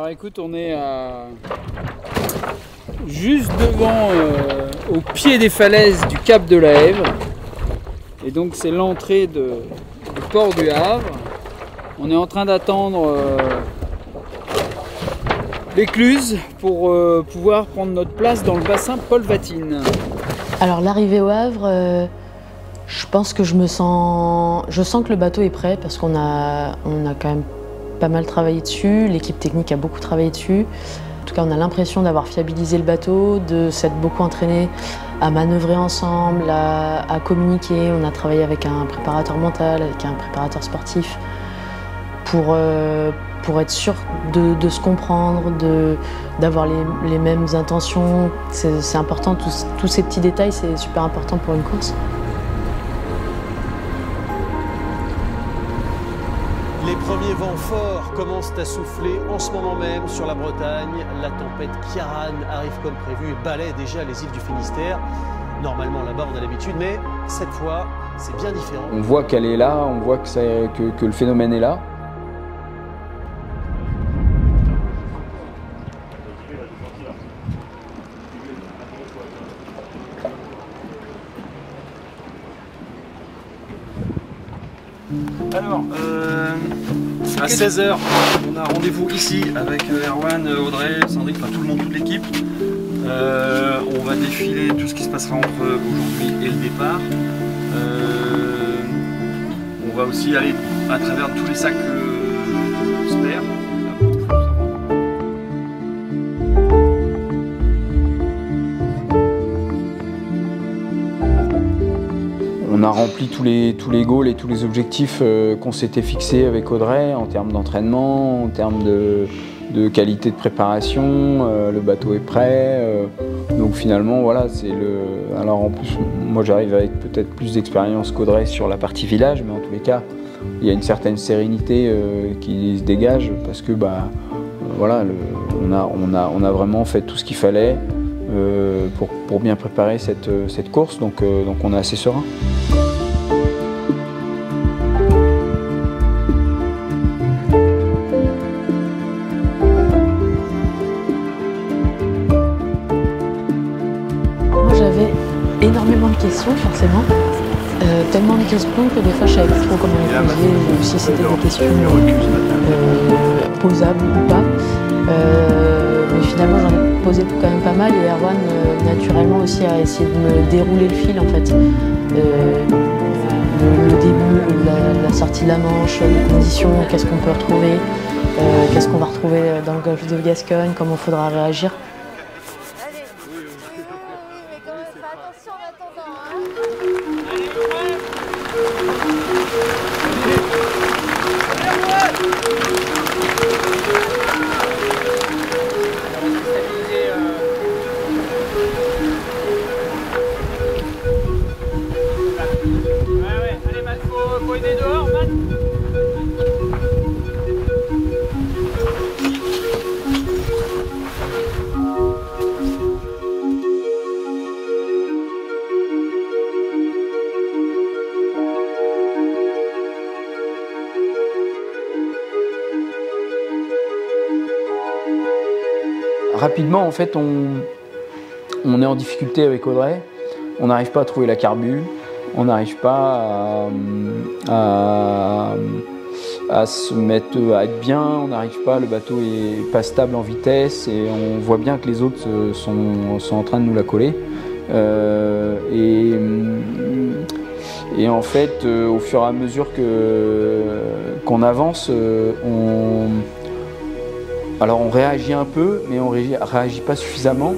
Alors écoute, on est juste devant, au pied des falaises du Cap de la Hève. Et donc c'est l'entrée du port du Havre. On est en train d'attendre l'écluse pour pouvoir prendre notre place dans le bassin Paul Vatine. Alors l'arrivée au Havre, je pense que je sens que le bateau est prêt parce qu'on a quand même pas mal travaillé dessus, l'équipe technique a beaucoup travaillé dessus. En tout cas, on a l'impression d'avoir fiabilisé le bateau, de s'être beaucoup entraîné à manœuvrer ensemble, à communiquer. On a travaillé avec un préparateur mental, avec un préparateur sportif pour être sûr de se comprendre, d'avoir les mêmes intentions. C'est important, tous ces petits détails, c'est super important pour une course. Les premiers vents forts commencent à souffler en ce moment même sur la Bretagne. La tempête Ciarán arrive comme prévu et balaie déjà les îles du Finistère. Normalement là-bas on a l'habitude, mais cette fois c'est bien différent. On voit qu'elle est là, on voit que le phénomène est là. Alors, à 16 h, on a rendez-vous ici avec Erwan, Audrey, Sandrine, enfin tout le monde, toute l'équipe. On va défiler tout ce qui se passera entre aujourd'hui et le départ. On va aussi aller à travers tous les sacs spares. On a rempli tous les goals et tous les objectifs qu'on s'était fixés avec Audrey en termes d'entraînement, en termes de qualité de préparation. Le bateau est prêt. Donc finalement, voilà, c'est le. Alors en plus, moi j'arrive avec peut-être plus d'expérience qu'Audrey sur la partie village, mais en tous les cas, il y a une certaine sérénité qui se dégage parce que voilà, on a vraiment fait tout ce qu'il fallait pour bien préparer cette course. Donc on est assez serein. Énormément de questions, forcément. Tellement de questions que des fois je savais pas trop comment les poser, ou si c'était des questions posables ou pas. Mais finalement j'en ai posé quand même pas mal et Erwan naturellement aussi a essayé de me dérouler le fil en fait. Le début, la sortie de la Manche, les conditions, qu'est-ce qu'on peut retrouver, qu'est-ce qu'on va retrouver dans le golfe de Gascogne, comment il faudra réagir. Rapidement, en fait, on est en difficulté avec Audrey. On n'arrive pas à trouver la carbu. On n'arrive pas à se mettre, à être bien. On n'arrive pas. Le bateau est pas stable en vitesse et on voit bien que les autres sont en train de nous la coller. Et en fait, au fur et à mesure qu'on avance, alors on réagit un peu, mais on réagit pas suffisamment.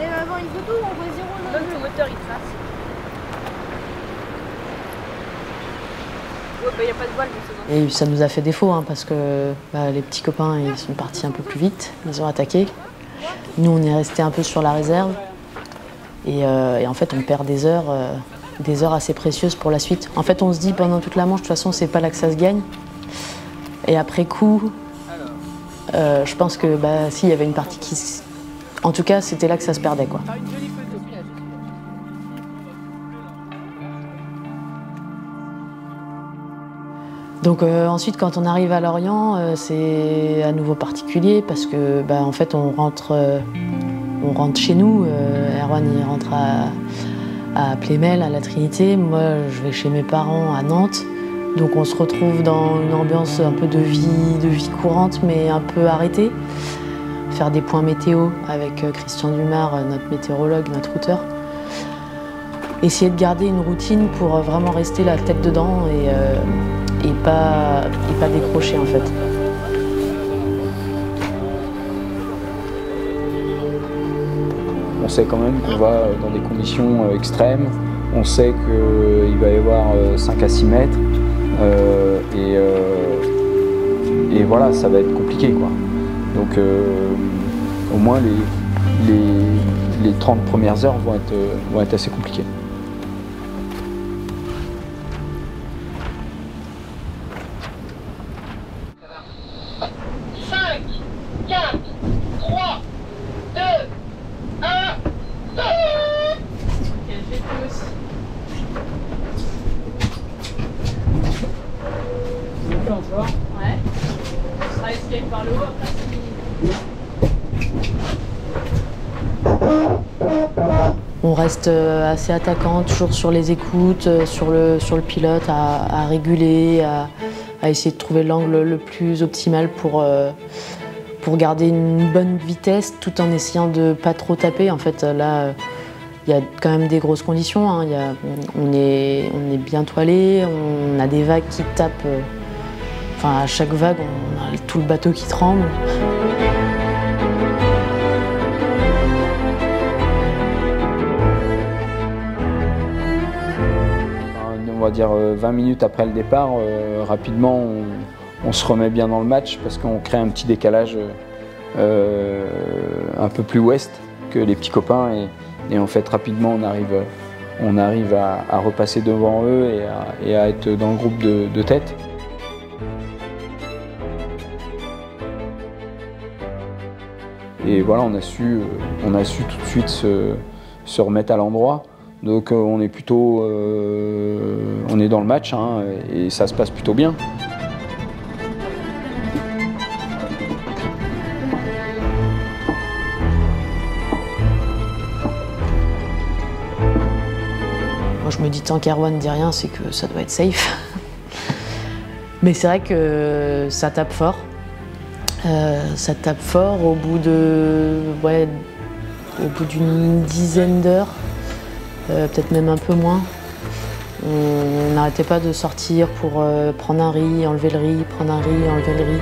Il va avoir une photo où on voit 0 là. Le moteur il trace. Il n'y a pas de voile pour ça. Et ça nous a fait défaut hein, parce que les petits copains ils sont partis un peu plus vite, ils ont attaqué. Nous on est restés un peu sur la réserve et en fait on perd des heures des heures assez précieuses pour la suite. En fait, on se dit pendant toute la manche, de toute façon, c'est pas là que ça se gagne. Et après coup, je pense que s'il y avait une partie qui... En tout cas, c'était là que ça se perdait, quoi. Donc ensuite, quand on arrive à Lorient, c'est à nouveau particulier parce que, en fait, on rentre chez nous. Erwan, il rentre à Plémel, à la Trinité. Moi, je vais chez mes parents à Nantes. Donc on se retrouve dans une ambiance un peu de vie courante, mais un peu arrêtée. Faire des points météo avec Christian Dumas, notre météorologue, notre routeur. Essayer de garder une routine pour vraiment rester la tête dedans et pas décrocher en fait. On sait quand même qu'on va dans des conditions extrêmes. On sait qu'il va y avoir 5 à 6 mètres. Et voilà, ça va être compliqué, quoi. Donc au moins les 30 premières heures vont être assez compliquées. On reste assez attaquant, toujours sur les écoutes, sur le pilote, à réguler, à essayer de trouver l'angle le plus optimal pour garder une bonne vitesse tout en essayant de pas trop taper. En fait, là, il y a quand même des grosses conditions. Hein. On est bien toilé, on a des vagues qui tapent. À chaque vague, on a tout le bateau qui tremble. On va dire 20 minutes après le départ, rapidement on se remet bien dans le match parce qu'on crée un petit décalage un peu plus ouest que les petits copains et en fait rapidement on arrive à repasser devant eux et à être dans le groupe de tête. Et voilà, on a su tout de suite se remettre à l'endroit. Donc on est plutôt, on est dans le match hein, et ça se passe plutôt bien. Moi je me dis tant qu'Erwan ne dit rien, c'est que ça doit être safe. Mais c'est vrai que ça tape fort. Ça tape fort au bout d'une dizaine d'heures. Peut-être même un peu moins. On n'arrêtait pas de sortir pour prendre un riz, enlever le riz, prendre un riz, enlever le riz.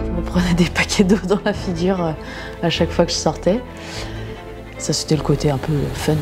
Je me prenais des paquets d'eau dans la figure à chaque fois que je sortais. Ça, c'était le côté un peu fun du...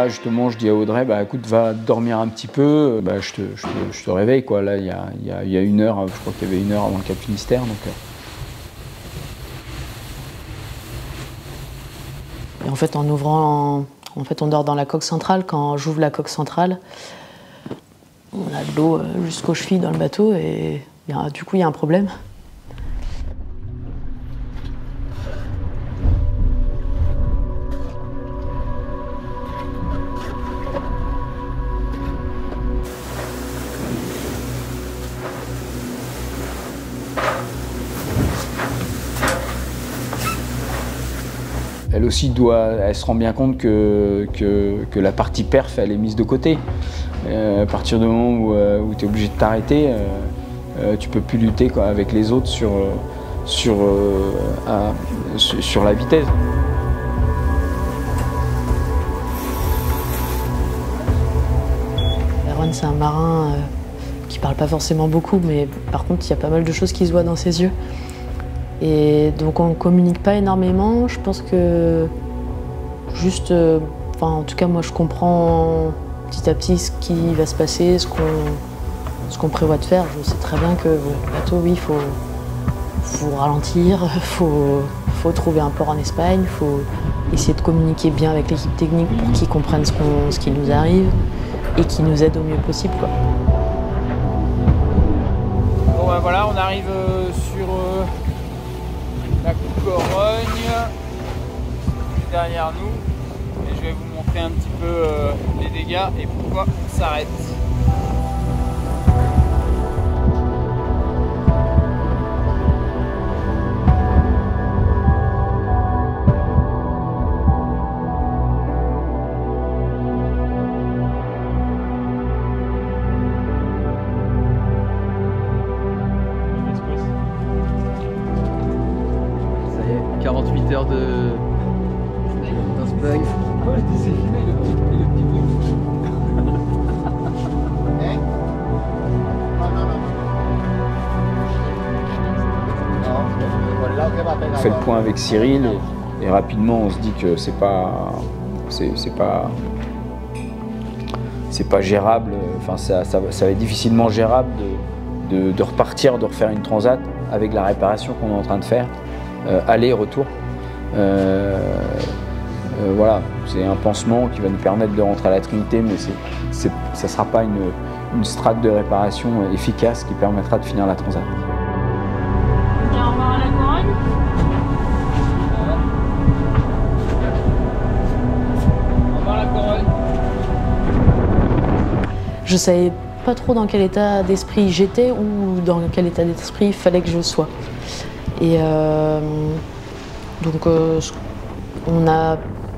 Justement, je dis à Audrey, écoute, va dormir un petit peu, je te réveille, quoi. Là, il y a 1 heure, je crois qu'il y avait 1 heure avant le Cap Finistère. Donc, Et en fait, on dort dans la coque centrale. Quand j'ouvre la coque centrale, on a de l'eau jusqu'aux chevilles dans le bateau et du coup, il y a un problème. elle aussi elle se rend bien compte que la partie perf, elle est mise de côté. À partir du moment où tu es obligé de t'arrêter, tu peux plus lutter avec les autres sur la vitesse. Erwan, c'est un marin qui parle pas forcément beaucoup, mais par contre, il y a pas mal de choses qui se voient dans ses yeux. Et donc, on communique pas énormément. Je pense que juste, en tout cas, moi, je comprends petit à petit ce qui va se passer, ce qu'on prévoit de faire. Je sais très bien que le bateau, oui, il faut ralentir, faut trouver un port en Espagne, il faut essayer de communiquer bien avec l'équipe technique pour qu'ils comprennent ce qui nous arrive et qu'ils nous aident au mieux possible, quoi. Bon ben voilà, on arrive sur la Corogne, derrière nous, et je vais vous montrer un petit peu les dégâts et pourquoi on s'arrête. Ça y est, 48 heures d'Insbug. Ouais, c'est filmé le petit bruit. On fait le point avec Cyril et rapidement on se dit que c'est pas gérable, enfin ça va être difficilement gérable de repartir, de refaire une transat avec la réparation qu'on est en train de faire, aller-retour. Voilà, c'est un pansement qui va nous permettre de rentrer à la Trinité, mais ça ne sera pas une strate de réparation efficace qui permettra de finir la transat. Au revoir à la Corogne. Au revoir la Corogne. Je savais pas trop dans quel état d'esprit j'étais ou dans quel état d'esprit il fallait que je sois. Et donc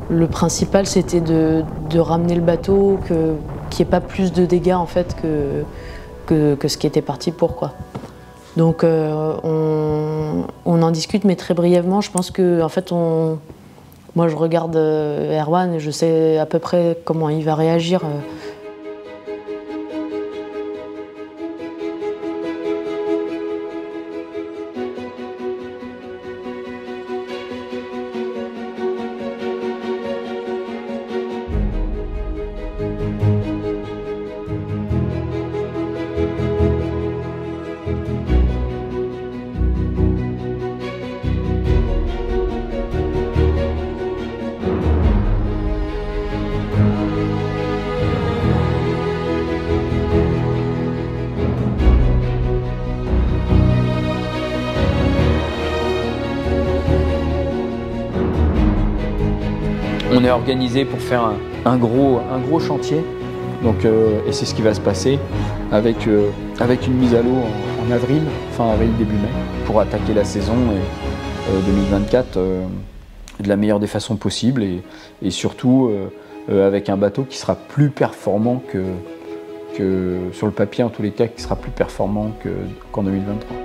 le principal c'était de ramener le bateau, qu'il n'y ait pas plus de dégâts en fait que ce qui était parti pour, quoi. Donc on en discute, mais très brièvement. Je pense que en fait moi je regarde Erwan et je sais à peu près comment il va réagir. On est organisé pour faire un gros chantier, donc, et c'est ce qui va se passer avec une mise à l'eau en avril, fin avril, début mai, pour attaquer la saison 2024 de la meilleure des façons possibles et surtout avec un bateau qui sera plus performant que sur le papier en tous les cas, qui sera plus performant qu'en 2023.